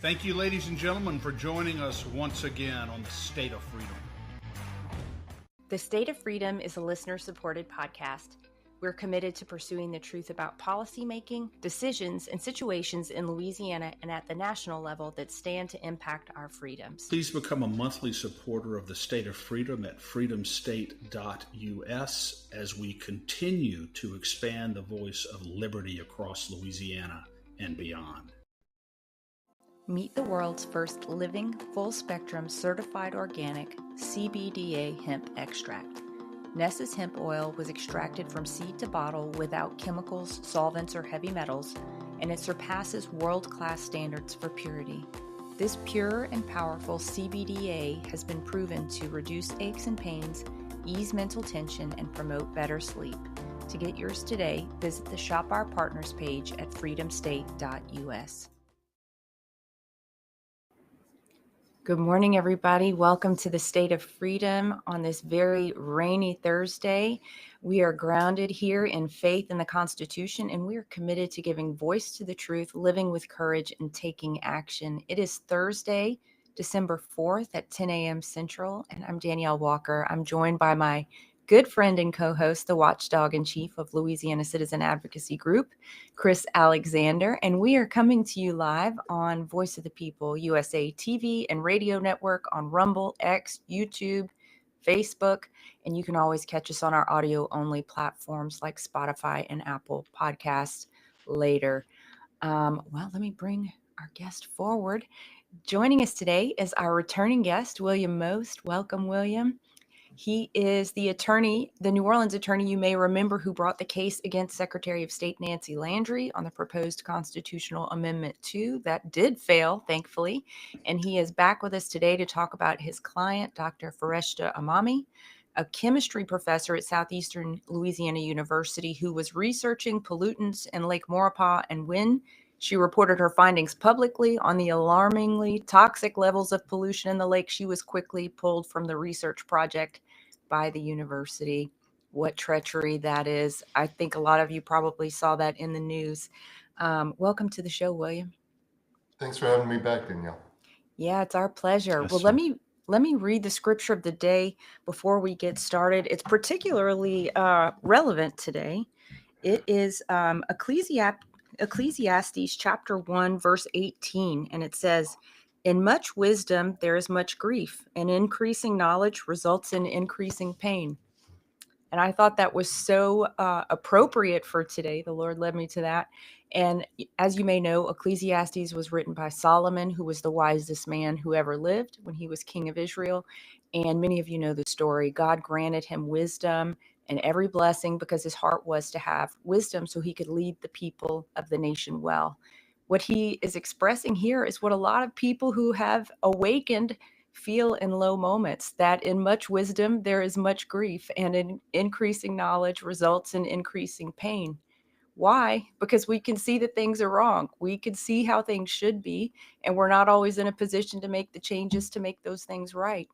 Thank you, ladies and gentlemen, for joining us once again on the State of Freedom. The State of Freedom is a listener-supported podcast. We're committed to pursuing the truth about policymaking, decisions, and situations in Louisiana and at the national level that stand to impact our freedoms. Please become a monthly supporter of the State of Freedom at freedomstate.us as we continue to expand the voice of liberty across Louisiana and beyond. Meet the world's first living, full-spectrum, certified organic CBDA hemp extract. Ness's hemp oil was extracted from seed to bottle without chemicals, solvents, or heavy metals, and it surpasses world-class standards for purity. This pure and powerful CBDA has been proven to reduce aches and pains, ease mental tension, and promote better sleep. To get yours today, visit the Shop Our Partners page at freedomstate.us. Good morning, everybody. Welcome to the State of Freedom on this very rainy Thursday. We are grounded here in faith in the Constitution, and we are committed to giving voice to the truth, living with courage, and taking action. It is Thursday, December 4th at 10 a.m. Central, and I'm Danielle Walker. I'm joined by my good friend and co-host, the watchdog in chief of Louisiana Citizen Advocacy Group, Chris Alexander, and we are coming to you live on Voice of the People, USA TV and radio network on Rumble, X, YouTube, Facebook, and you can always catch us on our audio-only platforms like Spotify and Apple Podcasts later. Let me bring our guest forward. Joining us today is our returning guest, William Most. Welcome, William. He is the attorney, the New Orleans attorney you may remember, who brought the case against Secretary of State Nancy Landry on the proposed constitutional amendment 2 that did fail, thankfully. And he is back with us today to talk about his client, Dr. Foresta Amami, a chemistry professor at Southeastern Louisiana University who was researching pollutants in Lake Maurepas, and when she reported her findings publicly on the alarmingly toxic levels of pollution in the lake, she was quickly pulled from the research project by the university. What treachery that is. I think a lot of you probably saw that in the news. Welcome to the show, William. Thanks for having me back, Danielle. Yeah, it's our pleasure. Yes, well, sir. let me read the scripture of the day before we get started. It's particularly relevant today. It is Ecclesiastes chapter 1, verse 18, and it says, "In much wisdom there is much grief, and increasing knowledge results in increasing pain." And I thought that was so appropriate for today. The Lord led me to that. And as you may know, Ecclesiastes was written by Solomon, who was the wisest man who ever lived when he was king of Israel. And many of you know the story. God granted him wisdom and every blessing because his heart was to have wisdom so he could lead the people of the nation well. What he is expressing here is what a lot of people who have awakened feel in low moments, that in much wisdom there is much grief, and in increasing knowledge results in increasing pain. Why? Because we can see that things are wrong. We can see how things should be, and we're not always in a position to make the changes to make those things right.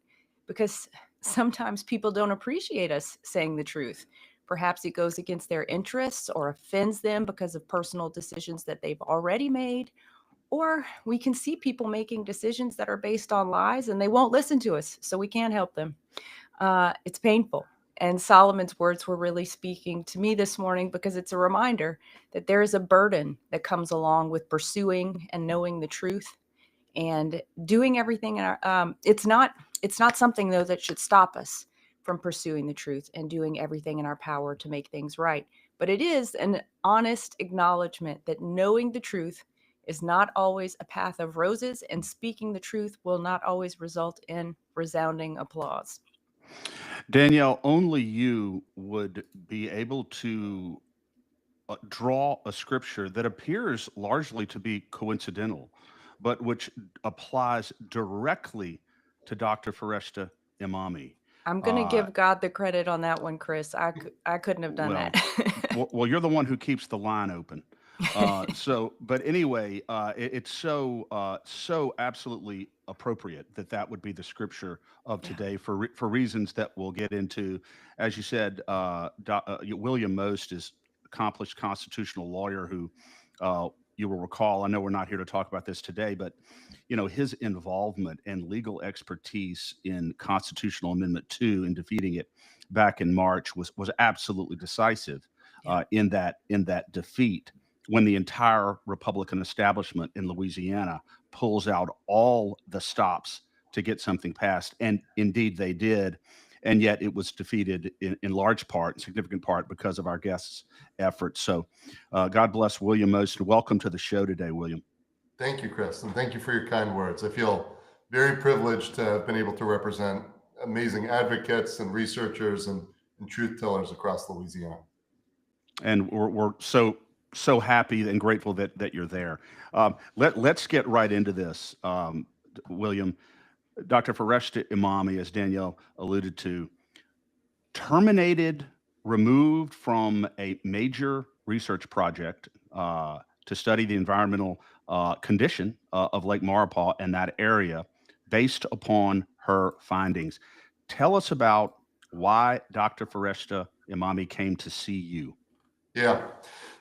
Because sometimes people don't appreciate us saying the truth. Perhaps it goes against their interests or offends them because of personal decisions that they've already made. Or we can see people making decisions that are based on lies and they won't listen to us, so we can't help them. It's painful. And Solomon's words were really speaking to me this morning because it's a reminder that there is a burden that comes along with pursuing and knowing the truth and doing everything in our, it's not something though that should stop us from pursuing the truth and doing everything in our power to make things right. But it is an honest acknowledgement that knowing the truth is not always a path of roses, and speaking the truth will not always result in resounding applause. Danielle, only you would be able to draw a scripture that appears largely to be coincidental, but which applies directly to Dr. Foresta Imami. I'm going to give God the credit on that one, Chris. I couldn't have done Well, that. well, you're the one who keeps the line open. But anyway, it's so absolutely appropriate that would be the scripture of today for reasons that we'll get into. As you said, William Most is accomplished constitutional lawyer who you will recall, I know we're not here to talk about this today, but his involvement and legal expertise in Constitutional Amendment 2 and defeating it back in March was absolutely decisive Yeah. in that defeat, when the entire Republican establishment in Louisiana pulls out all the stops to get something passed. And indeed they did. And yet it was defeated in large part, significant part, because of our guests' efforts. So God bless William Most, and welcome to the show today, William. Thank you, Chris, and thank you for your kind words. I feel very privileged to have been able to represent amazing advocates and researchers and truth tellers across Louisiana. And we're so happy and grateful that you're there. Let's get right into this, William. Dr. Fareshta Imami, as Danielle alluded to, terminated, removed from a major research project to study the environmental condition of Lake Maurepas and that area based upon her findings. Tell us about why Dr. Fareshta Imami came to see you. Yeah,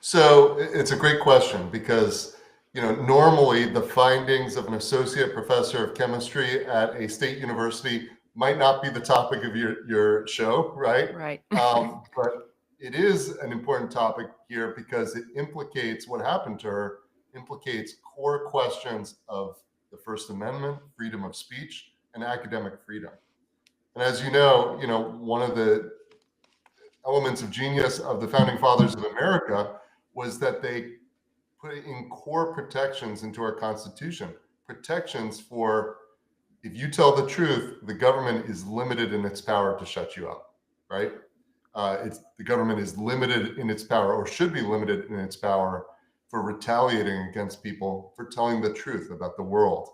so it's a great question because, normally the findings of an associate professor of chemistry at a state university might not be the topic of your show, right? Right. But it is an important topic here because it implicates what happened to her, implicates core questions of the First Amendment, freedom of speech, and academic freedom. And as you know, one of the elements of genius of the founding fathers of America was that they put in core protections into our Constitution, protections for, if you tell the truth, the government is limited in its power to shut you up, right? The government is limited in its power, or should be limited in its power, for retaliating against people for telling the truth about the world.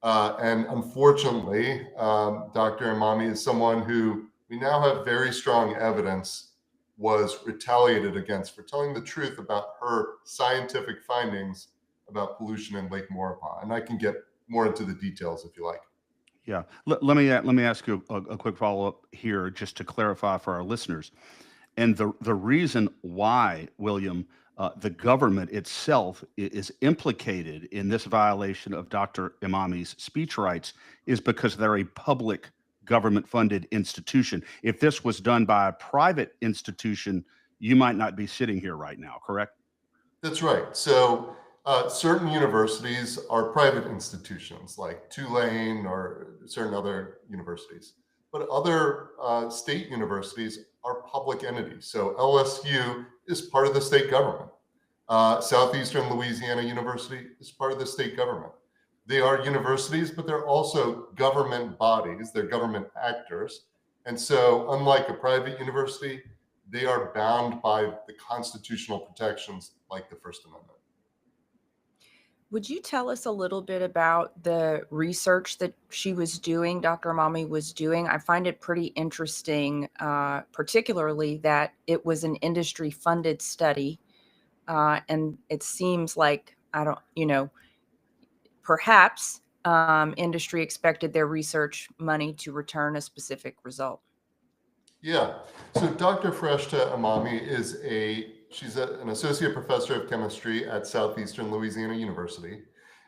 And unfortunately, Dr. Imami is someone who we now have very strong evidence was retaliated against for telling the truth about her scientific findings about pollution in Lake Maurepas. And I can get more into the details if you like. Yeah. Let me ask you a quick follow-up here, just to clarify for our listeners. And the reason why, William, the government itself is implicated in this violation of Dr. Imami's speech rights is because they're a public government-funded institution. If this was done by a private institution, you might not be sitting here right now, correct? That's right. So certain universities are private institutions like Tulane or certain other universities, but other state universities are public entities. So LSU is part of the state government. Southeastern Louisiana University is part of the state government. They are universities, but they're also government bodies. They're government actors. And so unlike a private university, they are bound by the constitutional protections like the First Amendment. Would you tell us a little bit about the research that she was doing, Dr. Imami was doing? I find it pretty interesting, particularly that it was an industry-funded study. And it seems like, perhaps industry expected their research money to return a specific result. Yeah. So Dr. Fareshta Imami she's an associate professor of chemistry at Southeastern Louisiana University,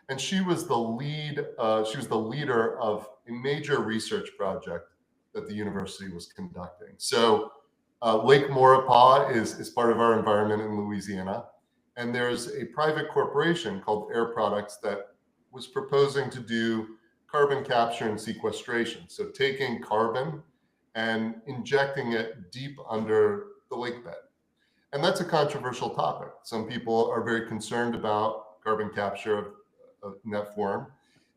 and she was the leader of a major research project that the university was conducting. So Lake Maurepas is part of our environment in Louisiana, and there's a private corporation called Air Products that was proposing to do carbon capture and sequestration. So taking carbon and injecting it deep under the lake bed. And that's a controversial topic. Some people are very concerned about carbon capture in that form.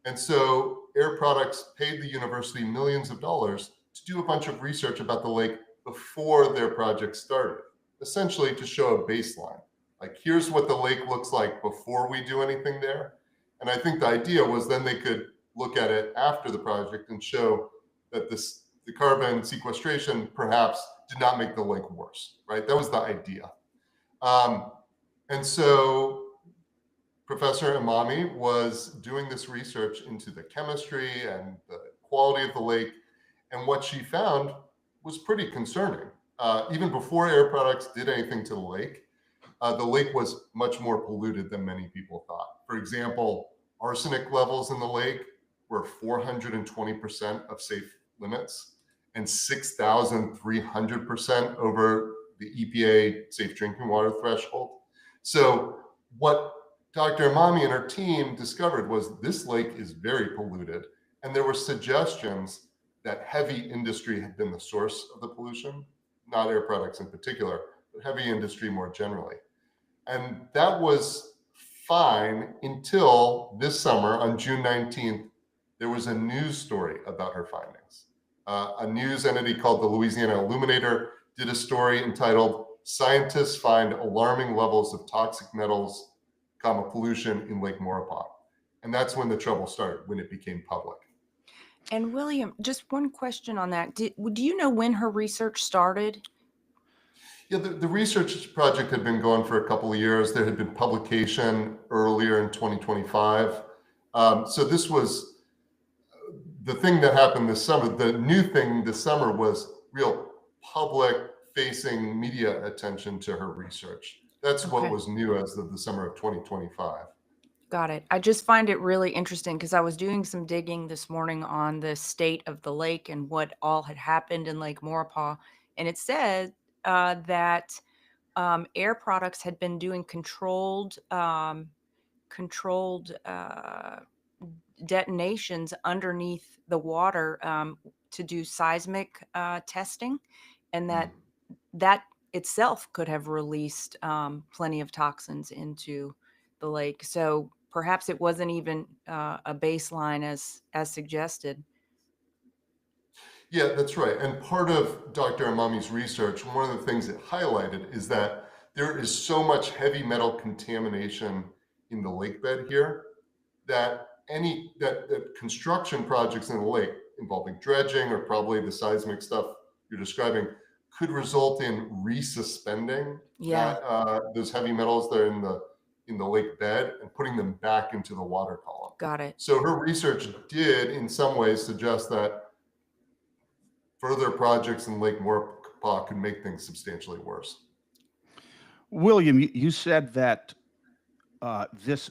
And so Air Products paid the university millions of dollars to do a bunch of research about the lake before their project started, essentially to show a baseline. Like, here's what the lake looks like before we do anything there. And I think the idea was then they could look at it after the project and show that the carbon sequestration perhaps did not make the lake worse, right? That was the idea. And so Professor Imami was doing this research into the chemistry and the quality of the lake. And what she found was pretty concerning. Even before Air Products did anything to the lake, the lake was much more polluted than many people thought. For example, arsenic levels in the lake were 420% of safe limits and 6,300% over the EPA safe drinking water threshold. So what Dr. Amami and her team discovered was this lake is very polluted, and there were suggestions that heavy industry had been the source of the pollution, not air products in particular, but heavy industry more generally. And that was fine until this summer on June 19th, there was a news story about her findings. A news entity called the Louisiana Illuminator did a story entitled "Scientists Find Alarming Levels of Toxic Metals, Pollution in Lake Maurepas." And that's when the trouble started, when it became public. And William, just one question on that. Do you know when her research started? Yeah, the research project had been going for a couple of years. There had been publication earlier in 2025. So this was the thing that happened this summer. The new thing this summer was real public-facing media attention to her research. That's what was new as of the summer of 2025. Got it. I just find it really interesting because I was doing some digging this morning on the state of the lake and what all had happened in Lake Maurepas. And it said that air products had been doing controlled detonations underneath the water to do seismic testing, and that itself could have released plenty of toxins into the lake. So perhaps it wasn't even a baseline as suggested. Yeah, that's right. And part of Dr. Amami's research, one of the things it highlighted is that there is so much heavy metal contamination in the lake bed here that that construction projects in the lake involving dredging or probably the seismic stuff you're describing could result in resuspending those heavy metals that are in the lake bed and putting them back into the water column. Got it. So her research did in some ways suggest that further projects in Lake Maurepas could make things substantially worse. William, you said that this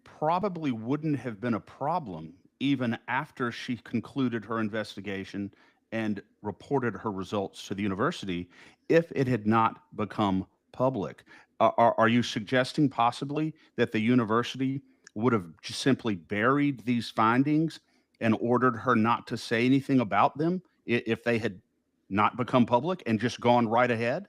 probably wouldn't have been a problem even after she concluded her investigation and reported her results to the university if it had not become public. Are you suggesting possibly that the university would have just simply buried these findings and ordered her not to say anything about them if they had not become public and just gone right ahead?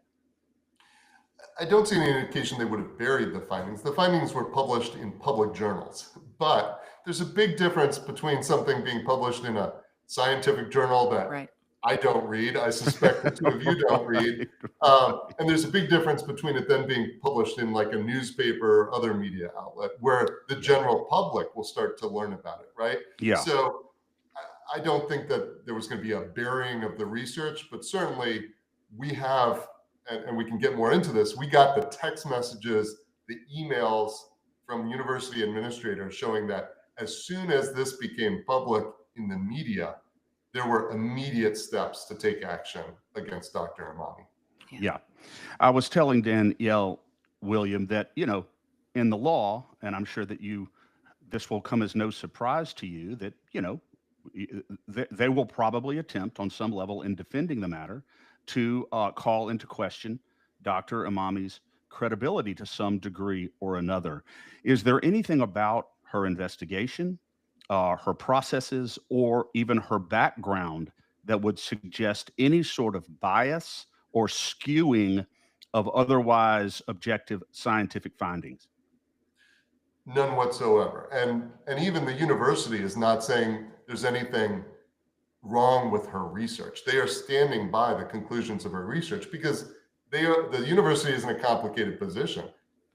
I don't see any indication they would have buried the findings. The findings were published in public journals, but there's a big difference between something being published in a scientific journal that I don't read. I suspect the two of you don't read. And there's a big difference between it then being published in like a newspaper or other media outlet where the general public will start to learn about it, right? Yeah. So I don't think that there was going to be a burying of the research, but certainly we have, and we can get more into this, we got the text messages, the emails from university administrators showing that as soon as this became public in the media, there were immediate steps to take action against Dr. Amami. Yeah. I was telling Danielle, William, that, in the law, and I'm sure that this will come as no surprise to you, that, they will probably attempt on some level in defending the matter to call into question Dr. Amami's credibility to some degree or another. Is there anything about her investigation, her processes, or even her background that would suggest any sort of bias or skewing of otherwise objective scientific findings? None whatsoever. And even the university is not saying there's anything wrong with her research. They are standing by the conclusions of her research because the university is in a complicated position.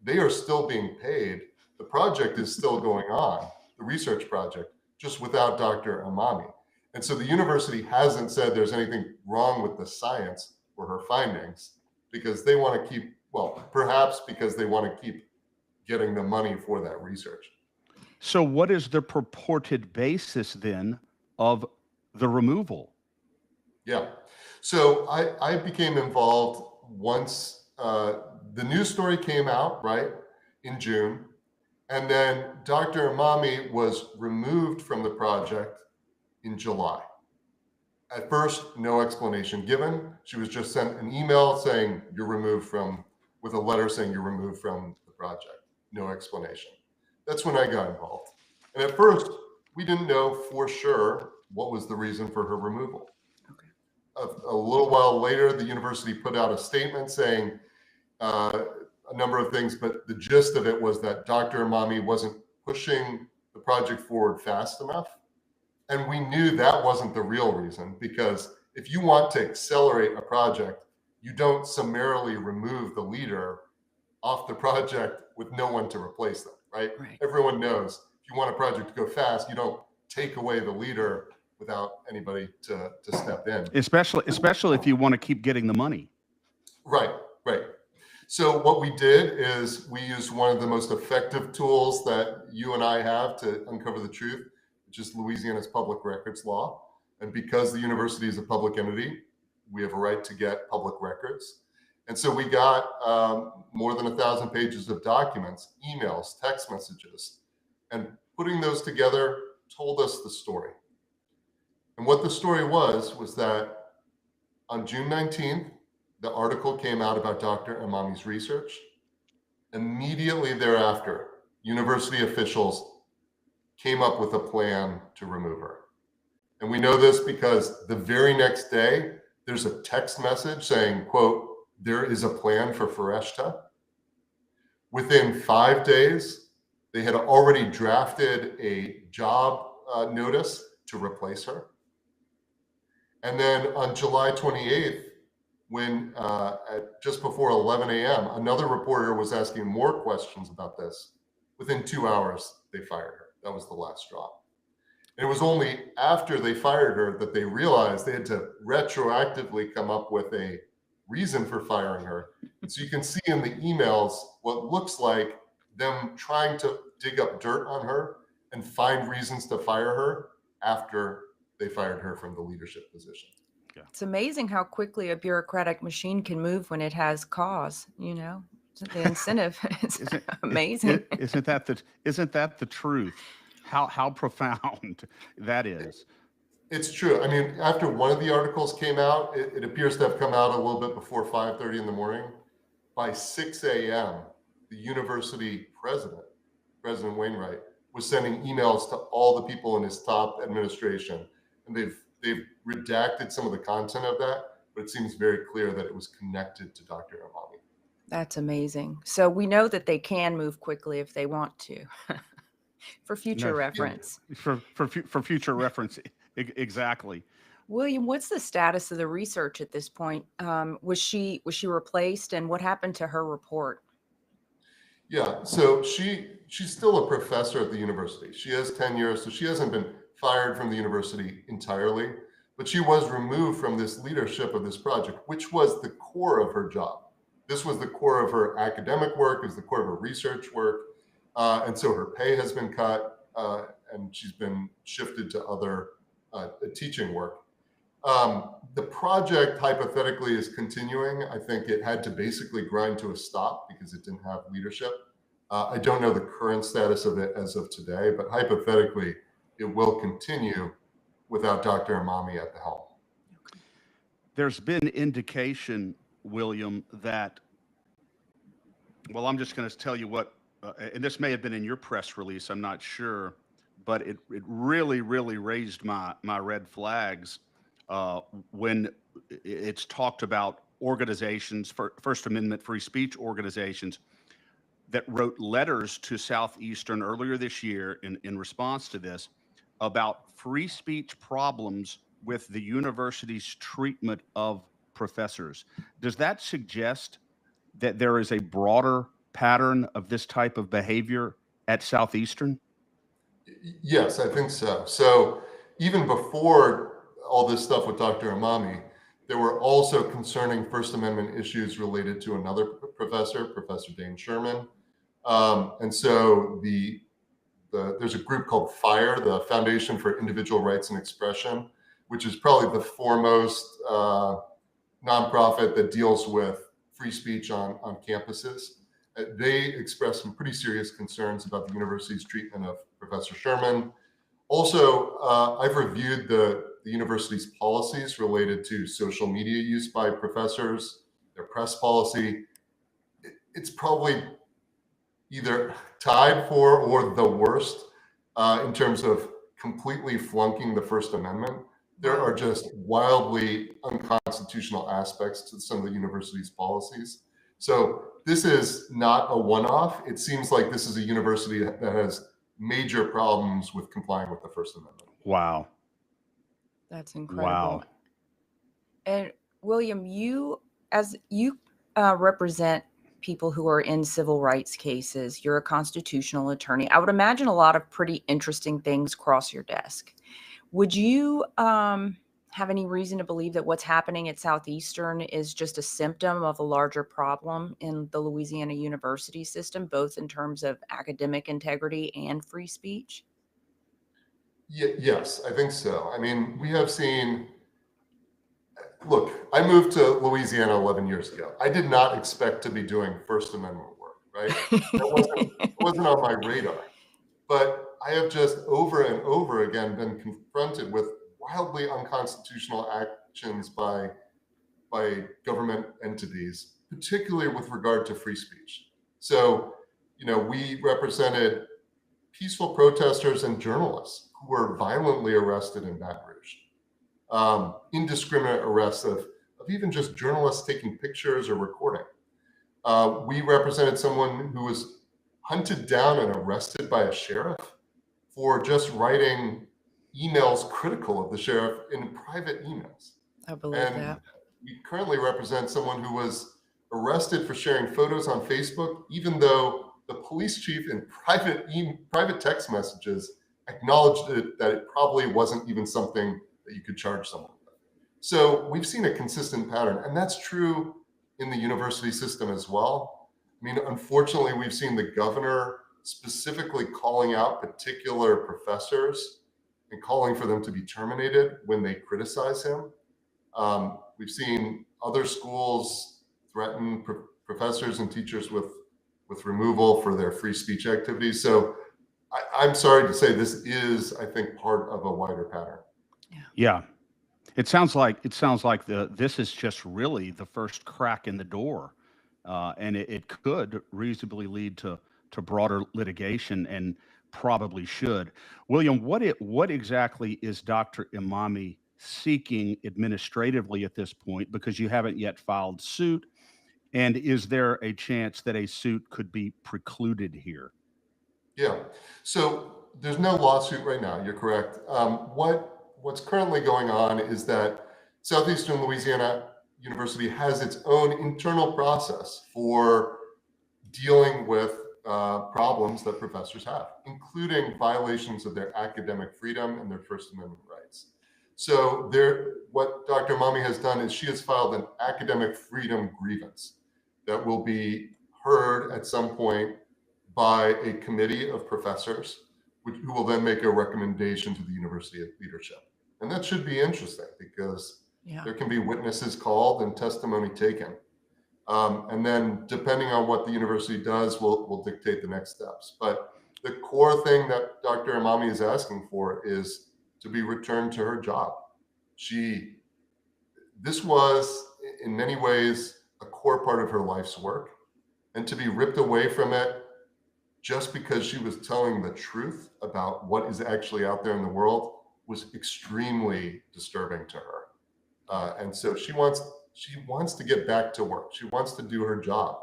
They are still being paid. The project is still going on, the research project, just without Dr. Amami. And so the university hasn't said there's anything wrong with the science or her findings because they want to keep, perhaps because they want to keep getting the money for that research. So what is the purported basis then of the removal? Yeah. So I became involved once the news story came out, right, in June. And then Dr. Amami was removed from the project in July. At first, no explanation given. She was just sent an email saying you're removed from, with a letter saying you're removed from the project. No explanation. That's when I got involved. And at first, we didn't know for sure what was the reason for her removal. A little while later, the university put out a statement saying a number of things, but the gist of it was that Dr. Amami wasn't pushing the project forward fast enough. And we knew that wasn't the real reason, because if you want to accelerate a project, you don't summarily remove the leader off the project with no one to replace them, right? Everyone knows if you want a project to go fast, you don't take away the leader without anybody to step in. Especially if you want to keep getting the money. Right. So what we did is we used one of the most effective tools that you and I have to uncover the truth, which is Louisiana's public records law. And because the university is a public entity, we have a right to get public records. And so we got more than 1,000 pages of documents, emails, text messages, and putting those together told us the story. And what the story was that on June 19th, the article came out about Dr. Amami's research. Immediately thereafter, university officials came up with a plan to remove her. And we know this because the very next day, there's a text message saying, quote, "There is a plan for Fereshta." Within 5 days, they had already drafted a job notice to replace her. And then on July 28th, when at just before 11 a.m., another reporter was asking more questions about this. Within 2 hours, they fired her. That was the last straw. And it was only after they fired her that they realized they had to retroactively come up with a reason for firing her. And so you can see in the emails what looks like them trying to dig up dirt on her and find reasons to fire her after they fired her from the leadership position. It's amazing how quickly a bureaucratic machine can move when it has cause, you know, the incentive is amazing. Isn't that the truth? How profound that is. It's true. I mean, after one of the articles came out, it appears to have come out a little bit before 5:30 in the morning. By 6 a.m., the university president, President Wainwright, was sending emails to all the people in his top administration. And they've redacted some of the content of that, but it seems very clear that it was connected to Dr. Amami. That's amazing. So we know that they can move quickly if they want to. For future reference. For future reference, exactly. William, what's the status of the research at this point? Was she replaced, and what happened to her report? Yeah, so she's still a professor at the university. She has tenure, so she hasn't been fired from the university entirely, but she was removed from this leadership of this project, which was the core of her job. This was the core of her academic work, is the core of her research work. And so her pay has been cut, and she's been shifted to other teaching work. The project hypothetically is continuing. I think it had to basically grind to a stop because it didn't have leadership. I don't know the current status of it as of today, but hypothetically, it will continue without Dr. Amami at the helm. There's been indication, William, that, well, I'm just going to tell you what, and this may have been in your press release, I'm not sure, but it really raised my red flags when it's talked about organizations, First Amendment free speech organizations, that wrote letters to Southeastern earlier this year in response to this about free speech problems with the university's treatment of professors. Does that suggest that there is a broader pattern of this type of behavior at Southeastern? Yes, I think so. So even before all this stuff with Dr. Amami, there were also concerning First Amendment issues related to another professor, Professor Dane Sherman. And so there's a group called FIRE, the Foundation for Individual Rights and Expression, which is probably the foremost nonprofit that deals with free speech on campuses. They expressed some pretty serious concerns about the university's treatment of Professor Sherman. Also, I've reviewed the university's policies related to social media use by professors, their press policy. It's probably either tied for or the worst in terms of completely flunking the First Amendment. There are just wildly unconstitutional aspects to some of the university's policies. So this is not a one-off. It seems like this is a university that has major problems with complying with the First Amendment. Wow. That's incredible. Wow. And William, as you represent people who are in civil rights cases, you're a constitutional attorney. I would imagine a lot of pretty interesting things cross your desk. Would you have any reason to believe that what's happening at Southeastern is just a symptom of a larger problem in the Louisiana university system, both in terms of academic integrity and free speech? Yes, I think so. I mean, we have seen, look, I moved to Louisiana 11 years ago. I did not expect to be doing First Amendment work, right? That wasn't on my radar. But I have just over and over again been confronted with wildly unconstitutional actions by government entities, particularly with regard to free speech. So, we represented peaceful protesters and journalists who were violently arrested in Baton Rouge. Indiscriminate arrests of even just journalists taking pictures or recording. We represented someone who was hunted down and arrested by a sheriff for just writing emails critical of the sheriff in private emails. I believe that. We currently represent someone who was arrested for sharing photos on Facebook, even though the police chief in private text messages acknowledged that it probably wasn't even something that you could charge someone with. So we've seen a consistent pattern, and that's true in the university system as well. I mean, unfortunately, we've seen the governor specifically calling out particular professors and calling for them to be terminated when they criticize him. We've seen other schools threaten professors and teachers with removal for their free speech activities. So I'm sorry to say this is, I think, part of a wider pattern. Yeah. It sounds like this is just really the first crack in the door, and it could reasonably lead to broader litigation, and probably should. William, what exactly is Dr. Imami seeking administratively at this point? Because you haven't yet filed suit, and is there a chance that a suit could be precluded here? Yeah. So there's no lawsuit right now. You're correct. What's currently going on is that Southeastern Louisiana University has its own internal process for dealing with problems that professors have, including violations of their academic freedom and their First Amendment rights. So what Dr. Imami has done is she has filed an academic freedom grievance that will be heard at some point by a committee of professors, who will then make a recommendation to the university leadership. And that should be interesting because there can be witnesses called and testimony taken. And then depending on what the university does, will dictate the next steps. But the core thing that Dr. Imami is asking for is to be returned to her job. This was in many ways a core part of her life's work, and to be ripped away from it just because she was telling the truth about what is actually out there in the world was extremely disturbing to her. And so she wants to get back to work. She wants to do her job.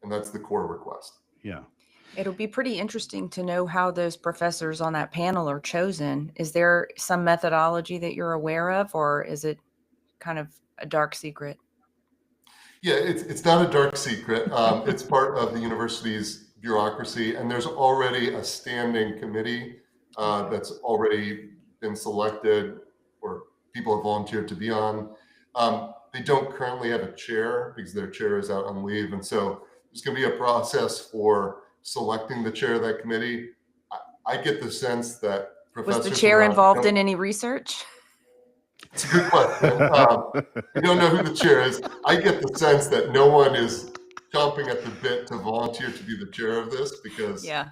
And that's the core request. Yeah. It'll be pretty interesting to know how those professors on that panel are chosen. Is there some methodology that you're aware of, or is it kind of a dark secret? Yeah, it's not a dark secret. It's part of the university's bureaucracy, and there's already a standing committee that's already been selected, or people have volunteered to be on. They don't currently have a chair because their chair is out on leave, and so there's going to be a process for selecting the chair of that committee. I get the sense that professors was the chair involved in any research? It's a good question. We don't know who the chair is. I get the sense that no one is chomping at the bit to volunteer to be the chair of this, because Yeah.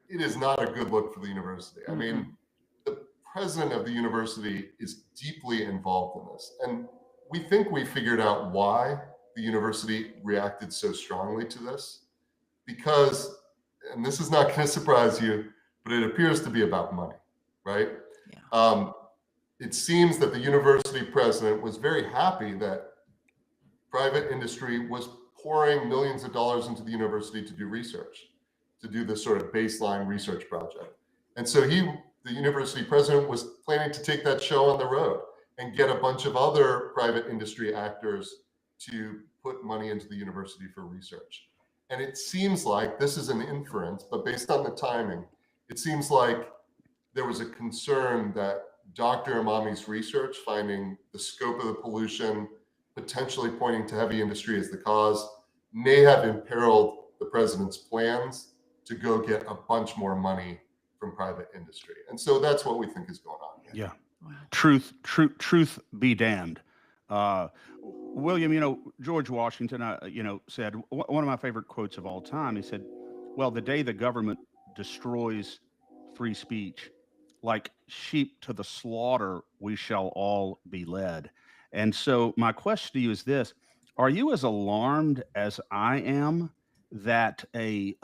it is not a good look for the university. I mean, the president of the university is deeply involved in this. And we think we figured out why the university reacted so strongly to this. Because, and this is not going to surprise you, but it appears to be about money, right? Yeah. It seems that the university president was very happy that private industry was pouring millions of dollars into the university to do research, to do this sort of baseline research project. And so the university president, was planning to take that show on the road and get a bunch of other private industry actors to put money into the university for research. And it seems like, this is an inference, but based on the timing, it seems like there was a concern that Dr. Amami's research, finding the scope of the pollution, potentially pointing to heavy industry as the cause, may have imperiled the president's plans to go get a bunch more money from private industry. And so that's what we think is going on here. Yeah. Wow. Truth be damned. William, George Washington, said one of my favorite quotes of all time. He said, "Well, the day the government destroys free speech, like sheep to the slaughter, we shall all be led." And so, my question to you is this: are you as alarmed as I am that a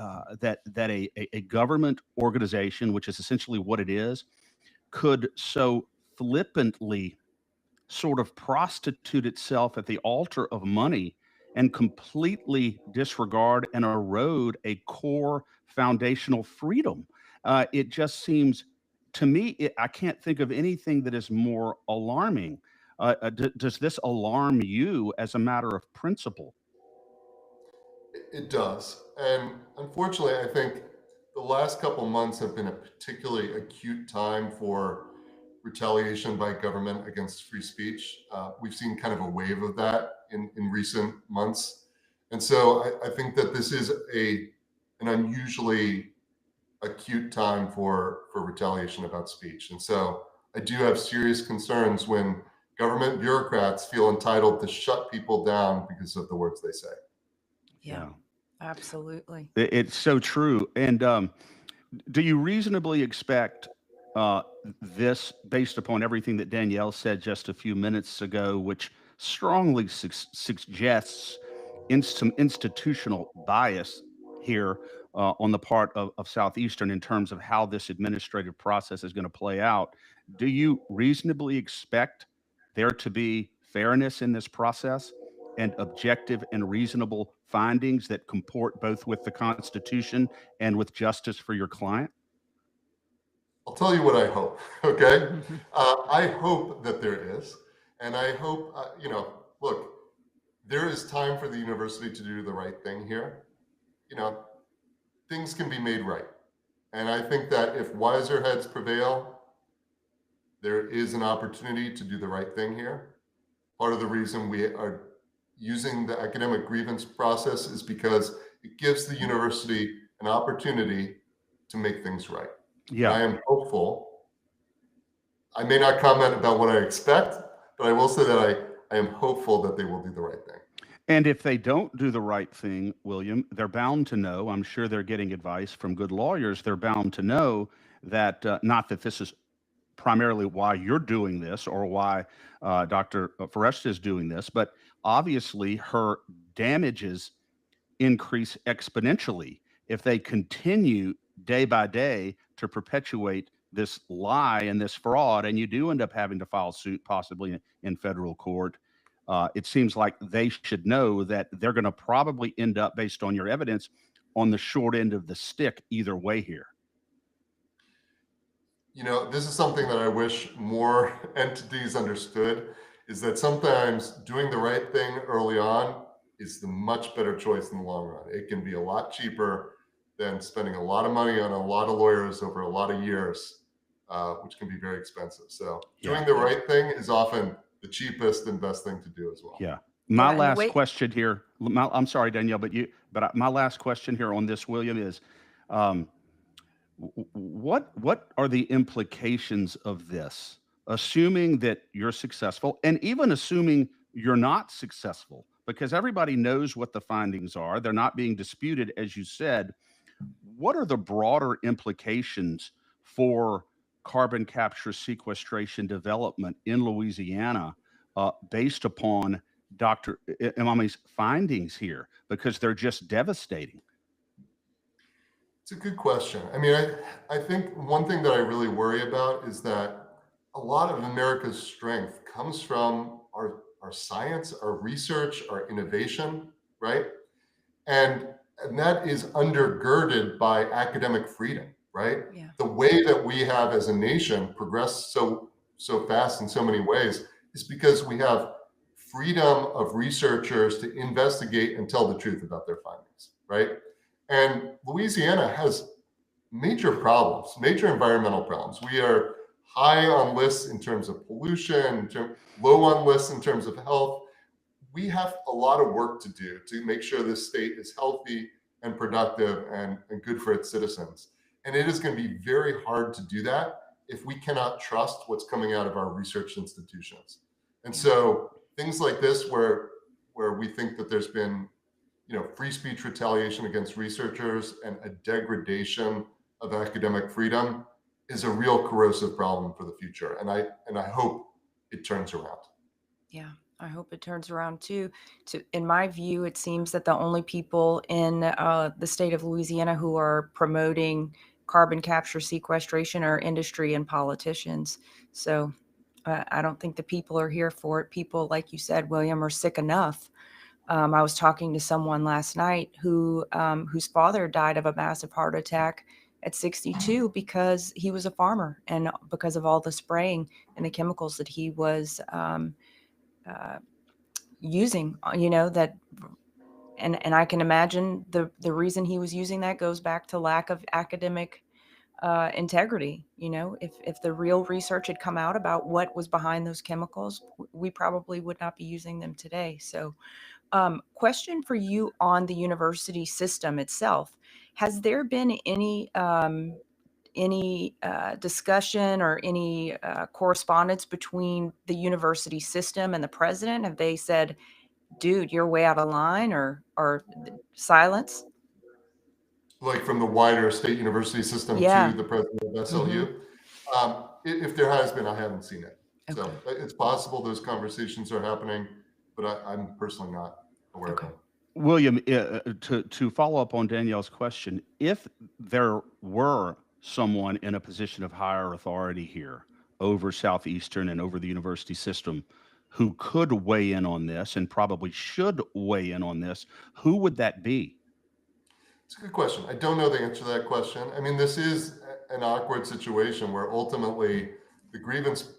government organization, which is essentially what it is, could so flippantly sort of prostitute itself at the altar of money and completely disregard and erode a core foundational freedom? It just seems to me, I can't think of anything that is more alarming. Does this alarm you as a matter of principle? It does. And unfortunately, I think the last couple months have been a particularly acute time for retaliation by government against free speech. We've seen kind of a wave of that in recent months. And so I think that this is an unusually acute time for retaliation about speech. And so I do have serious concerns when government bureaucrats feel entitled to shut people down because of the words they say. Yeah. Absolutely. It's so true. And do you reasonably expect this, based upon everything that Danielle said just a few minutes ago, which strongly suggests some institutional bias here on the part of Southeastern in terms of how this administrative process is going to play out? Do you reasonably expect there to be fairness in this process and objective and reasonable findings that comport both with the Constitution and with justice for your client? I'll tell you what I hope, okay? I hope that there is. And I hope, look, there is time for the university to do the right thing here. Things can be made right. And I think that if wiser heads prevail, there is an opportunity to do the right thing here. Part of the reason we are using the academic grievance process is because it gives the university an opportunity to make things right. Yeah. I am hopeful. I may not comment about what I expect, but I will say that I am hopeful that they will do the right thing. And if they don't do the right thing, William, they're bound to know. I'm sure they're getting advice from good lawyers. They're bound to know that not that this is primarily why you're doing this or why Dr. Forrest is doing this, but obviously her damages increase exponentially if they continue day by day to perpetuate this lie and this fraud, and you do end up having to file suit possibly in federal court. It seems like they should know that they're going to probably end up, based on your evidence, on the short end of the stick either way here. This is something that I wish more entities understood, is that sometimes doing the right thing early on is the much better choice in the long run. It can be a lot cheaper than spending a lot of money on a lot of lawyers over a lot of years, which can be very expensive. So doing the right thing is often the cheapest and best thing to do as well. Yeah. My last question here, I'm sorry, Danielle, but my last question here on this, William, is what are the implications of this assuming that you're successful, and even assuming you're not successful, because everybody knows what the findings are. They're not being disputed, as you said. What are the broader implications for carbon capture, sequestration, development in Louisiana based upon Dr. Imami's findings here? Because they're just devastating. It's a good question. I mean, I think one thing that I really worry about is that a lot of America's strength comes from our science, our research, our innovation, right? And and that is undergirded by academic freedom, right? Yeah. The way that we have as a nation progressed so fast in so many ways is because we have freedom of researchers to investigate and tell the truth about their findings, right? And Louisiana has major problems, major environmental problems. We are high on lists in terms of pollution, low on lists in terms of health. We have a lot of work to do to make sure this state is healthy and productive and good for its citizens. And it is going to be very hard to do that if we cannot trust what's coming out of our research institutions. And so things like this, where we think that there's been, free speech retaliation against researchers and a degradation of academic freedom, is a real corrosive problem for the future. And I hope it turns around. Yeah, I hope it turns around too. In my view, it seems that the only people in the state of Louisiana who are promoting carbon capture sequestration are industry and politicians. So I don't think the people are here for it. People, like you said, William, are sick enough. I was talking to someone last night whose father died of a massive heart attack at 62 because he was a farmer and because of all the spraying and the chemicals that he was using, that, and I can imagine the reason he was using that goes back to lack of academic integrity. If the real research had come out about what was behind those chemicals, we probably would not be using them today. So, question for you on the university system itself. Has there been any discussion or any correspondence between the university system and the president? Have they said, dude, you're way out of line, or silence? Like from the wider state university system to Yeah. the president of SLU. Mm-hmm. If there has been, I haven't seen it. Okay. So it's possible those conversations are happening, but I'm personally not aware Okay. of them. William, to follow up on Danielle's question, if there were someone in a position of higher authority here over Southeastern and over the university system who could weigh in on this and probably should weigh in on this, who would that be? It's a good question. I don't know the answer to that question. I mean, this is an awkward situation where ultimately the grievance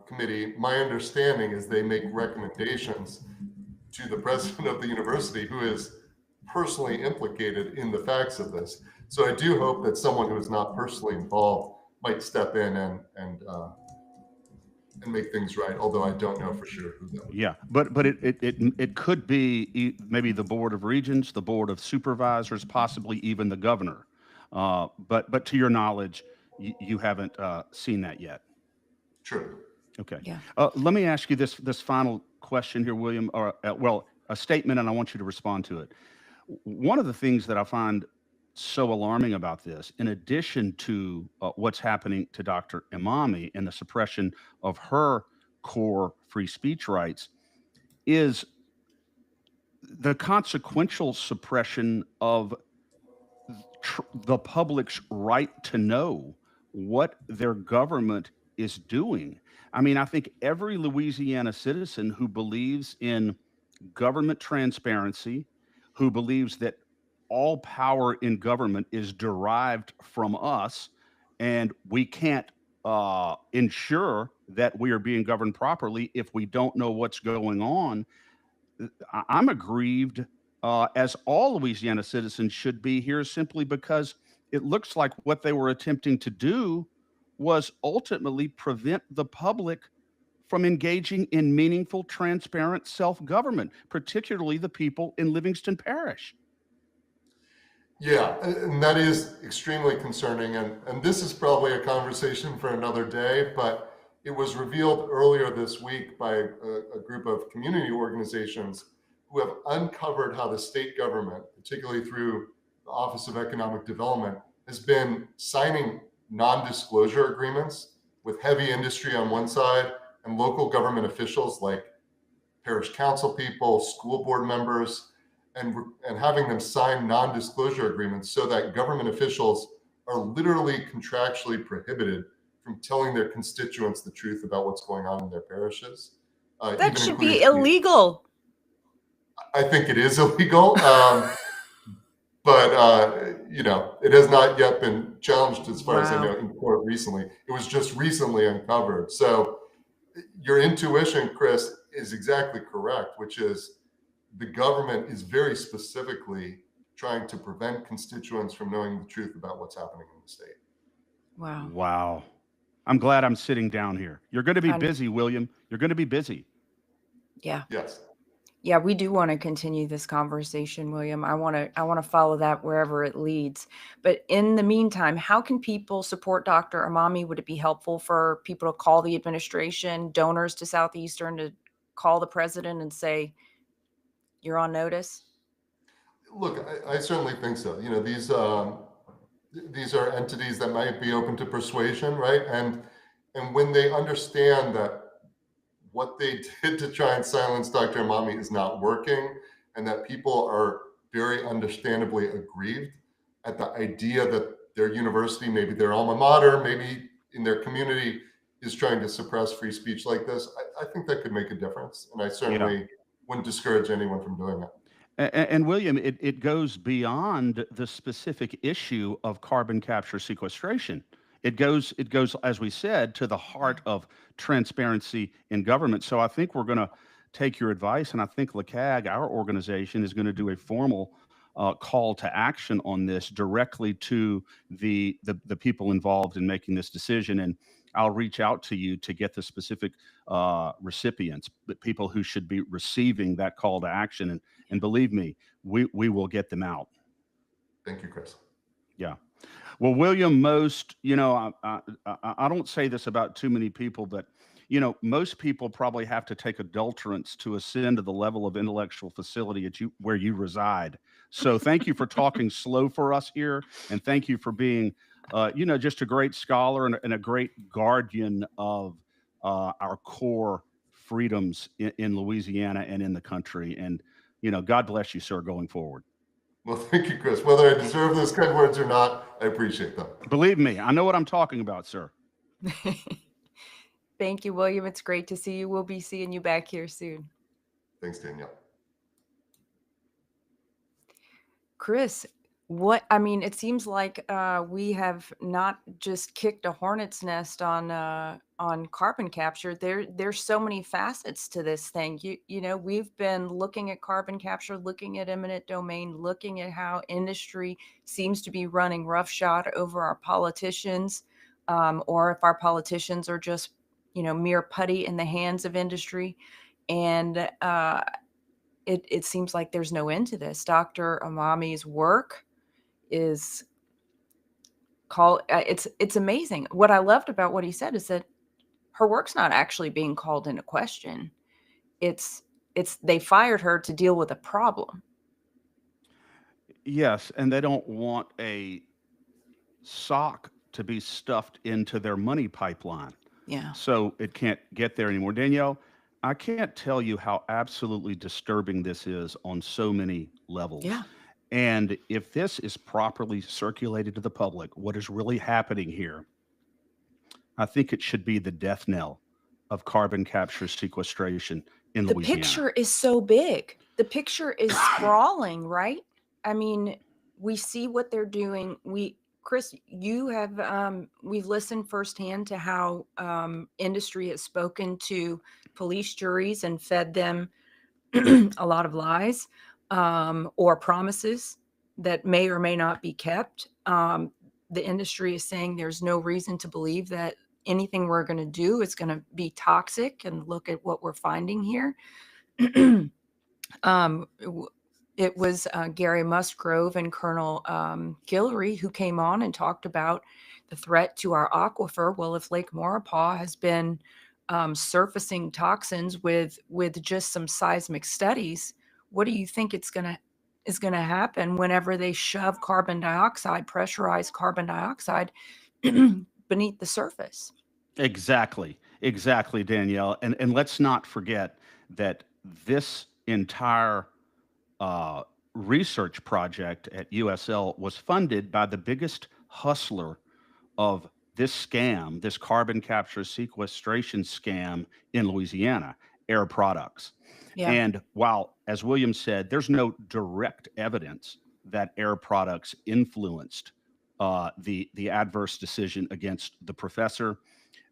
committee, my understanding is they make recommendations to the president of the university, who is personally implicated in the facts of this. So I do hope that someone who is not personally involved might step in and make things right. Although I don't know for sure who that would be. Yeah, but it could be maybe the board of regents, the board of supervisors, possibly even the governor. But to your knowledge, you haven't seen that yet. True. Okay. Yeah. Let me ask you this final question here, William, or well, a statement, and I want you to respond to it. One of the things that I find so alarming about this, in addition to what's happening to Dr. Imami and the suppression of her core free speech rights, is the consequential suppression of the public's right to know what their government is doing. I mean, I think every Louisiana citizen who believes in government transparency, who believes that all power in government is derived from us, and we can't ensure that we are being governed properly if we don't know what's going on. I'm aggrieved, as all Louisiana citizens should be here, simply because it looks like what they were attempting to do was ultimately prevent the public from engaging in meaningful, transparent self government, particularly the people in Livingston Parish. Yeah, and that is extremely concerning. And this is probably a conversation for another day, but it was revealed earlier this week by a group of community organizations who have uncovered how the state government, particularly through the Office of Economic Development, has been signing non-disclosure agreements with heavy industry on one side and local government officials like parish council people, school board members, and having them sign non-disclosure agreements so that government officials are literally contractually prohibited from telling their constituents the truth about what's going on in their parishes, That even should including be illegal. I think it is illegal, but it has not yet been challenged as far as I Wow. know in court recently. It was just recently uncovered. So your intuition, Chris, is exactly correct, which is the government is very specifically trying to prevent constituents from knowing the truth about what's happening in the state. Wow. Wow. I'm glad I'm sitting down here. You're going to be I- busy, William. You're going to be busy. Yeah. Yes. Yeah, we do want to continue this conversation, William. I want to follow that wherever it leads. But in the meantime, how can people support Dr. Amami? Would it be helpful for people to call the administration, donors to Southeastern, to call the president and say, you're on notice? Look, I certainly think so. These are entities that might be open to persuasion, right? And when they understand that what they did to try and silence Dr. Amami is not working, and that people are very understandably aggrieved at the idea that their university, maybe their alma mater, maybe in their community, is trying to suppress free speech like this, I think that could make a difference. And I certainly wouldn't discourage anyone from doing it. And William, it goes beyond the specific issue of carbon capture sequestration. It goes, as we said, to the heart of transparency in government. So I think we're going to take your advice, and I think LACAG, our organization, is going to do a formal call to action on this directly to the people involved in making this decision. And I'll reach out to you to get the specific recipients, but people who should be receiving that call to action. And believe me, we will get them out. Thank you, Chris. Yeah. Well, William, I don't say this about too many people, but most people probably have to take adulterants to ascend to the level of intellectual facility where you reside. So thank you for talking slow for us here, and thank you for being, just a great scholar and a great guardian of our core freedoms in Louisiana and in the country. And God bless you, sir, going forward. Well, thank you, Chris. Whether I deserve those kind words or not, I appreciate them. Believe me, I know what I'm talking about, sir. Thank you, William. It's great to see you. We'll be seeing you back here soon. Thanks, Danielle. Chris, it seems like we have not just kicked a hornet's nest on carbon capture. There's so many facets to this thing. We've been looking at carbon capture, looking at eminent domain, looking at how industry seems to be running roughshod over our politicians, or if our politicians are just mere putty in the hands of industry. And it seems like there's no end to this. Dr. Amami's work is it's amazing. What I loved about what he said is that her work's not actually being called into question. It's they fired her to deal with a problem. Yes, and they don't want a sock to be stuffed into their money pipeline. Yeah. So it can't get there anymore. Danielle, I can't tell you how absolutely disturbing this is on so many levels. Yeah. And if this is properly circulated to the public, what is really happening here, I think it should be the death knell of carbon capture sequestration in The Louisiana. picture is so big. The picture is sprawling, right? I mean, we see what they're doing. Chris, you have we've listened firsthand to how industry has spoken to police juries and fed them a lot of lies, or promises that may or may not be kept. The industry is saying there's no reason to believe that anything we're going to do is going to be toxic, and look at what we're finding here. It was Gary Musgrove and Colonel Guillory who came on and talked about the threat to our aquifer. Well, if Lake Maurepas has been surfacing toxins with just some seismic studies, what do you think is going to happen whenever they shove carbon dioxide, pressurized carbon dioxide, beneath the surface? Exactly, Danielle. And let's not forget that this entire uh, research project at USL was funded by the biggest hustler of this scam, this carbon capture sequestration scam in Louisiana, Air Products. Yeah. And while, as William said, there's no direct evidence that Air Products influenced the adverse decision against the professor,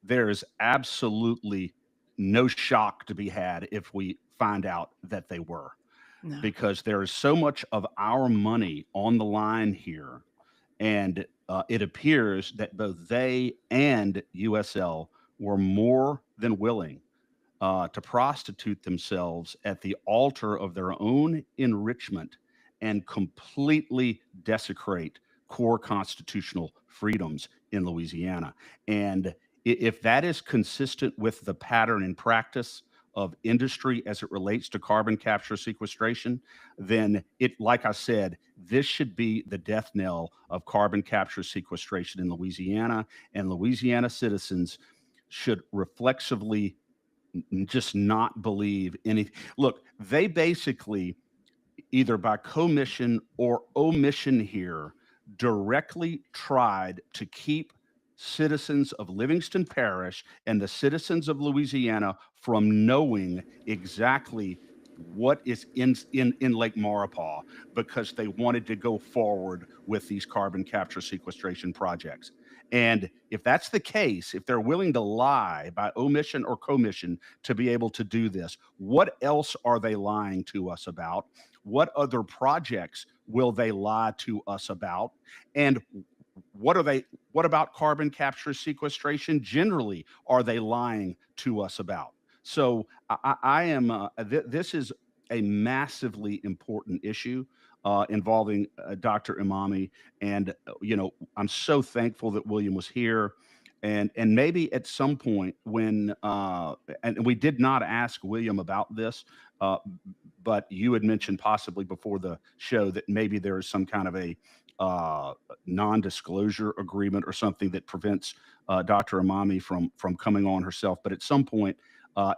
there is absolutely no shock to be had if we find out that they were, No. because there is so much of our money on the line here. And it appears that both they and USL were more than willing to prostitute themselves at the altar of their own enrichment and completely desecrate core constitutional freedoms in Louisiana. And if that is consistent with the pattern and practice of industry as it relates to carbon capture sequestration, then it, like I said, this should be the death knell of carbon capture sequestration in Louisiana, and Louisiana citizens should reflexively just not believe anything. Look, they basically, either by commission or omission here, directly tried to keep citizens of Livingston Parish and the citizens of Louisiana from knowing exactly what is in Lake Maurepas, because they wanted to go forward with these carbon capture sequestration projects. And if that's the case, if they're willing to lie by omission or commission to be able to do this, what else are they lying to us about? What other projects will they lie to us about? And what about carbon capture sequestration generally are they lying to us about? So I am this is a massively important issue involving Dr. Imami. And I'm so thankful that William was here. And maybe at some point when and we did not ask William about this, uh, but you had mentioned possibly before the show that maybe there is some kind of a non-disclosure agreement or something that prevents Dr. Imami from coming on herself. But at some point,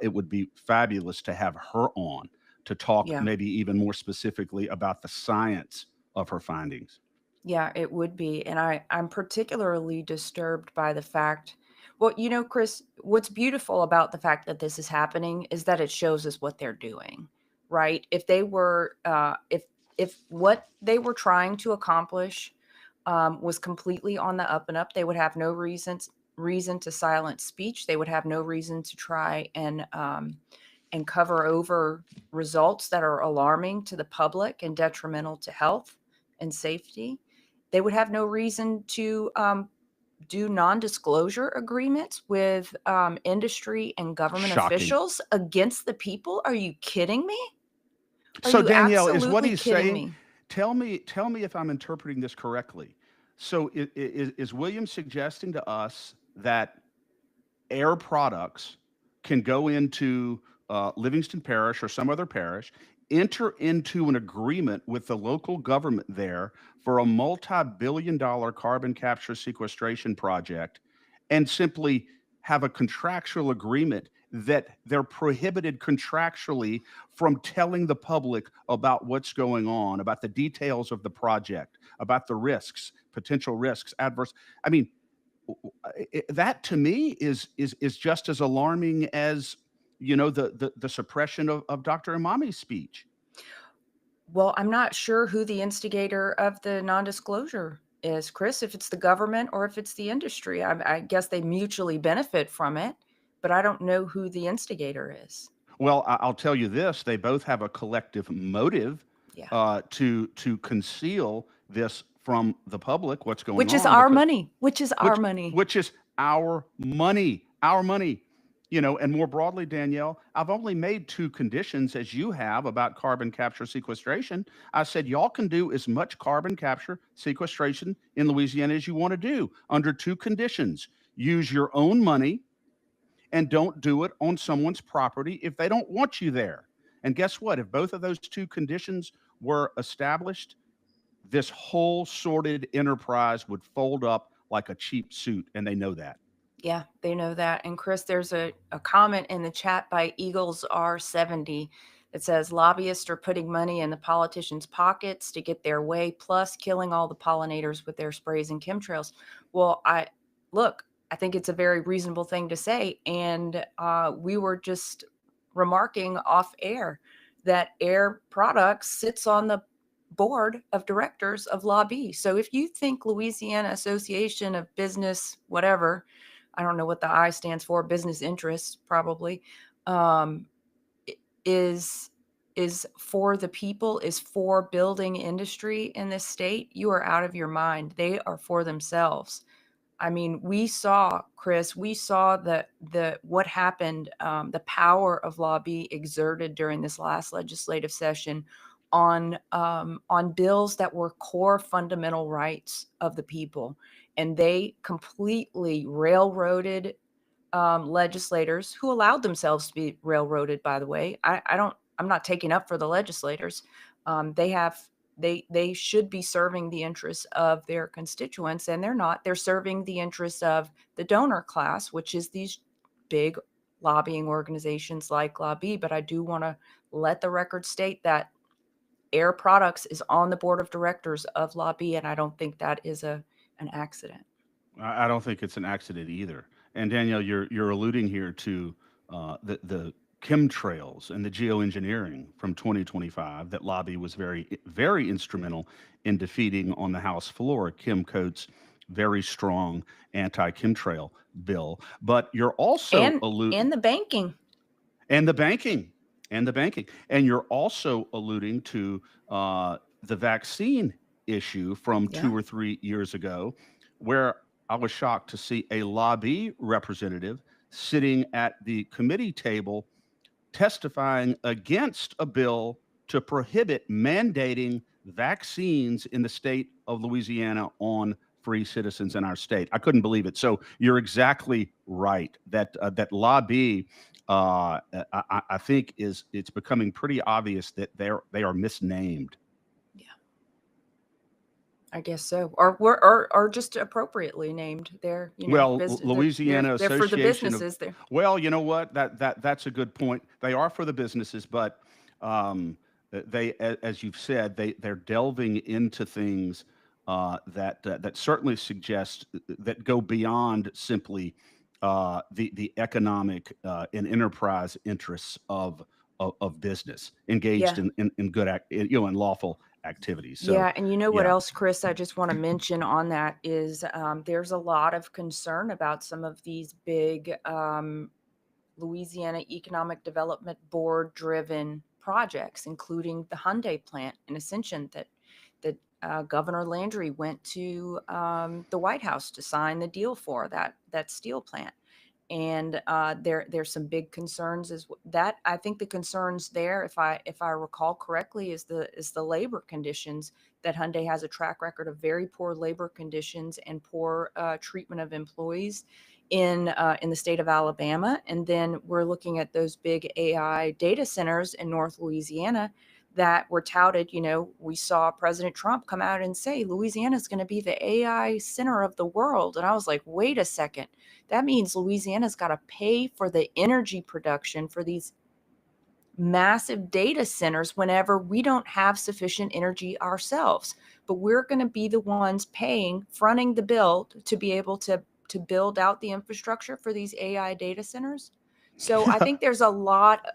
it would be fabulous to have her on to talk Yeah. maybe even more specifically about the science of her findings. Yeah, it would be. And I'm particularly disturbed by the fact, well, Chris, what's beautiful about the fact that this is happening is that it shows us what they're doing, right? If they were, if what they were trying to accomplish was completely on the up and up, they would have no reason to silence speech. They would have no reason to try and cover over results that are alarming to the public and detrimental to health and safety. They would have no reason to do non-disclosure agreements with industry and government Shocking. officials against the people. Are you kidding me? Are So you Danielle, is what absolutely he's kidding saying? me? Tell me if I'm interpreting this correctly. So is William suggesting to us that Air Products can go into Livingston Parish or some other parish, enter into an agreement with the local government there for a multi-billion-dollar carbon capture sequestration project, and simply have a contractual agreement that they're prohibited contractually from telling the public about what's going on, about the details of the project, about the risks, potential risks, adverse. I mean, that to me is just as alarming as the suppression of Dr. Imami's speech. Well, I'm not sure who the instigator of the non-disclosure is, Chris, if it's the government or if it's the industry. I guess they mutually benefit from it, but I don't know who the instigator is. Well, I'll tell you this: they both have a collective motive Yeah. to conceal this from the public, what's going Which is on, our because money, which is our which money. which is our money, our money. And more broadly, Danielle, I've only made two conditions as you have about carbon capture sequestration. I said, y'all can do as much carbon capture sequestration in Louisiana as you want to do under two conditions. Use your own money and don't do it on someone's property if they don't want you there. And guess what? If both of those two conditions were established, this whole sordid enterprise would fold up like a cheap suit, and they know that. Yeah, they know that. And Chris, there's a comment in the chat by Eagles R70 that says lobbyists are putting money in the politicians' pockets to get their way, plus killing all the pollinators with their sprays and chemtrails. Well, I think it's a very reasonable thing to say. And we were just remarking off air that Air Products sits on the board of directors of Law B. So if you think Louisiana Association of Business, whatever, I don't know what the I stands for, business interests probably, um, is for the people, is for building industry in this state, you are out of your mind. They are for themselves. I mean, Chris, we saw the what happened, the power of Law B exerted during this last legislative session on bills that were core fundamental rights of the people, and they completely railroaded legislators who allowed themselves to be railroaded. By the way, I'm not taking up for the legislators. They should be serving the interests of their constituents, and they're not. They're serving the interests of the donor class, which is these big lobbying organizations like Law B. But I do want to let the record state that Air Products is on the board of directors of Law B, and I don't think that is an accident. I don't think it's an accident either. And Danielle, you're alluding here to the chemtrails and the geoengineering from 2025 that Lobby was very instrumental in defeating on the House floor. Kim Coates' very strong anti-chemtrail bill. But you're also And the banking. and the banking and the banking, and you're also alluding to the vaccine issue from Yeah. 2 or 3 years ago, where I was shocked to see a lobby representative sitting at the committee table testifying against a bill to prohibit mandating vaccines in the state of Louisiana on free citizens in our state. I couldn't believe it. So you're exactly right that that lobby, I think, it's becoming pretty obvious that they are misnamed. Yeah, I guess so, or just appropriately named. They're Well, they're Louisiana for the Association of businesses. There. well, you know what? That's a good point. They are for the businesses, but as you've said, they're delving into things that certainly suggest that go beyond simply the economic and enterprise interests of business engaged Yeah. in good in lawful activities. So Yeah, and you know what yeah. else, Chris? I just want to mention on that is there's a lot of concern about some of these big Louisiana Economic Development Board driven projects, including the Hyundai plant in Ascension that Governor Landry went to the White House to sign the deal for that steel plant. And there's some big concerns that I think the concerns there, if I recall correctly, is the labor conditions, that Hyundai has a track record of very poor labor conditions and poor treatment of employees in the state of Alabama. And then we're looking at those big AI data centers in North Louisiana that were touted. We saw President Trump come out and say Louisiana is going to be the AI center of the world. And I was like, wait a second. That means Louisiana's got to pay for the energy production for these massive data centers whenever we don't have sufficient energy ourselves. But we're going to be the ones fronting the bill to be able to build out the infrastructure for these AI data centers. So I think there's a lot,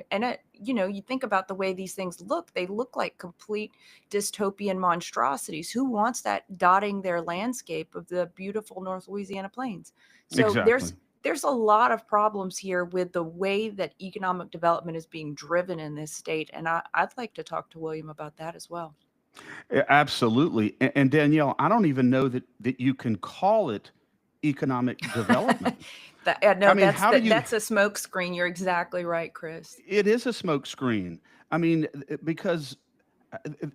and you think about the way these things look, they look like complete dystopian monstrosities. Who wants that dotting their landscape of the beautiful North Louisiana plains? So Exactly. there's a lot of problems here with the way that economic development is being driven in this state. And I'd like to talk to William about that as well. Absolutely. And Danielle, I don't even know that you can call it economic development. No, I mean, how do you? that's a smoke screen. You're exactly right, Chris. It is a smokescreen. I mean, because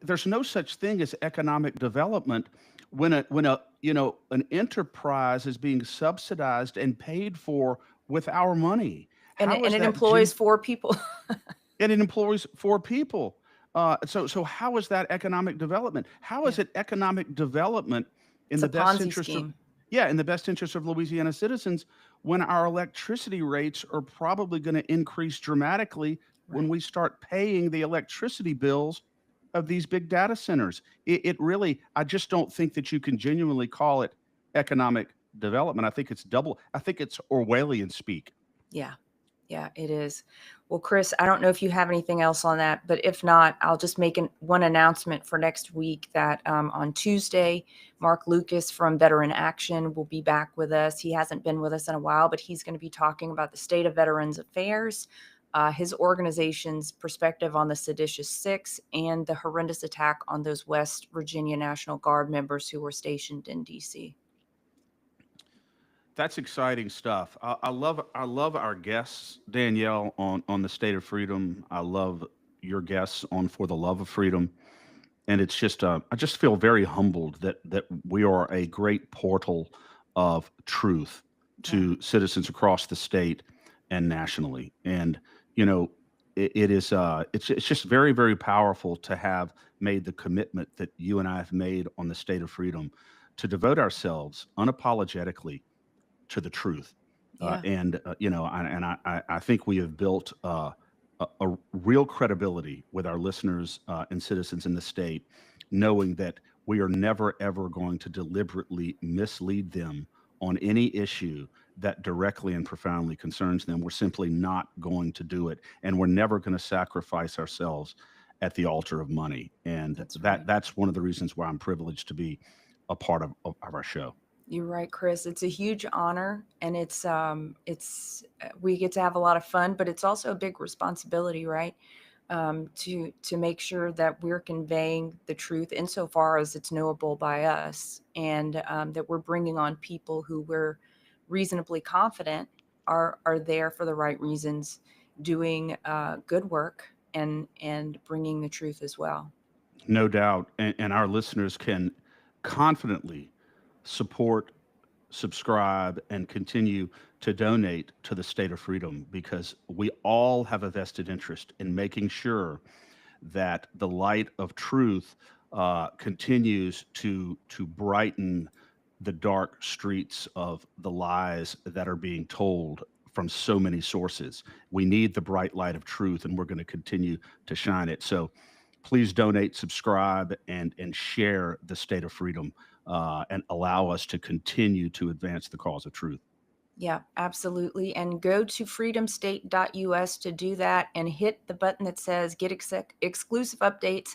there's no such thing as economic development when a an enterprise is being subsidized and paid for with our money. How And is it that employs 4 people. and it employs 4 people. So how is that economic development? How is Yeah. it economic development in It's a the best Ponzi interest of scheme. yeah, in the best interest of Louisiana citizens when our electricity rates are probably going to increase dramatically when Right. we start paying the electricity bills of these big data centers. It really, I just don't think that you can genuinely call it economic development. I think it's double. I think it's Orwellian speak. Yeah. Yeah, it is. Well, Chris, I don't know if you have anything else on that, but if not, I'll just make one announcement for next week that on Tuesday, Mark Lucas from Veteran Action will be back with us. He hasn't been with us in a while, but he's going to be talking about the state of Veterans Affairs, his organization's perspective on the Seditious Six, and the horrendous attack on those West Virginia National Guard members who were stationed in D.C. That's exciting stuff. I love our guests, Danielle, on the State of Freedom. I love your guests on For the Love of Freedom, and it's just I just feel very humbled that we are a great portal of truth Yeah. to citizens across the state and nationally. And you know, it is it's just very very powerful to have made the commitment that you and I have made on the State of Freedom to devote ourselves unapologetically to the truth. Yeah. I think we have built a real credibility with our listeners and citizens in the state, knowing that we are never ever going to deliberately mislead them on any issue that directly and profoundly concerns them. We're simply not going to do it, and we're never going to sacrifice ourselves at the altar of money. And That's right. that's one of the reasons why I'm privileged to be a part of our show. You're right, Chris. It's a huge honor, and we get to have a lot of fun, but it's also a big responsibility, right? To make sure that we're conveying the truth insofar as it's knowable by us, and that we're bringing on people who we're reasonably confident are there for the right reasons, doing good work and bringing the truth as well. No doubt. And our listeners can confidently support, subscribe, and continue to donate to the State of Freedom because we all have a vested interest in making sure that the light of truth continues to brighten the dark streets of the lies that are being told from so many sources. We need the bright light of truth, and we're going to continue to shine it. So please donate, subscribe, and share the State of Freedom, and allow us to continue to advance the cause of truth. Yeah, absolutely. And go to freedomstate.us to do that and hit the button that says get exclusive updates.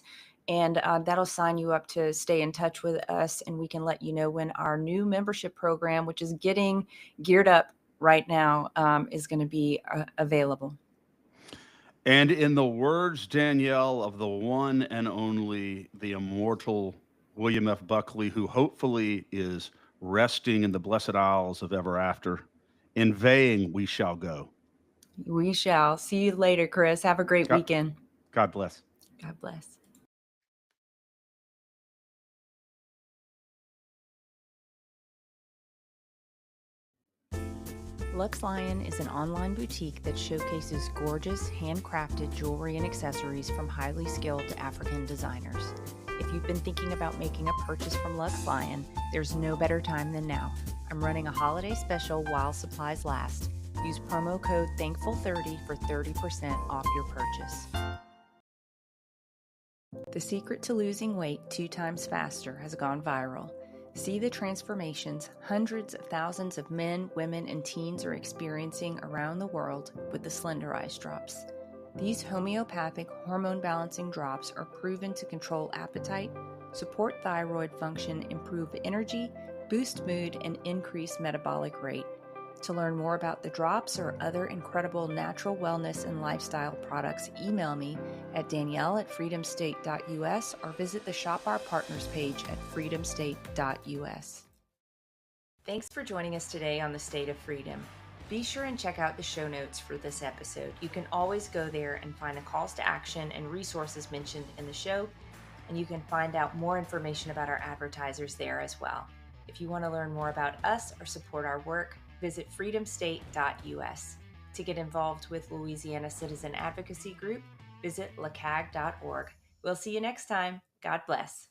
And that'll sign you up to stay in touch with us. And we can let you know when our new membership program, which is getting geared up right now, is going to be available. And in the words, Danielle, of the one and only, the immortal William F. Buckley, who hopefully is resting in the blessed isles of ever after, inveighing we shall go. We shall. See you later, Chris. Have a great God, weekend. God bless. God bless. Lux Lion is an online boutique that showcases gorgeous, handcrafted jewelry and accessories from highly skilled African designers. If you've been thinking about making a purchase from Lux Lion, there's no better time than now. I'm running a holiday special while supplies last. Use promo code THANKFUL30 for 30% off your purchase. The secret to losing weight 2 times faster has gone viral. See the transformations hundreds of thousands of men, women, and teens are experiencing around the world with the Slender Eyes drops. These homeopathic hormone-balancing drops are proven to control appetite, support thyroid function, improve energy, boost mood, and increase metabolic rate. To learn more about the drops or other incredible natural wellness and lifestyle products, email me at danielle@freedomstate.us or visit the Shop Our Partners page at freedomstate.us. Thanks for joining us today on the State of Freedom. Be sure and check out the show notes for this episode. You can always go there and find the calls to action and resources mentioned in the show, and you can find out more information about our advertisers there as well. If you want to learn more about us or support our work, visit freedomstate.us. To get involved with Louisiana Citizen Advocacy Group, visit lacag.org. We'll see you next time. God bless.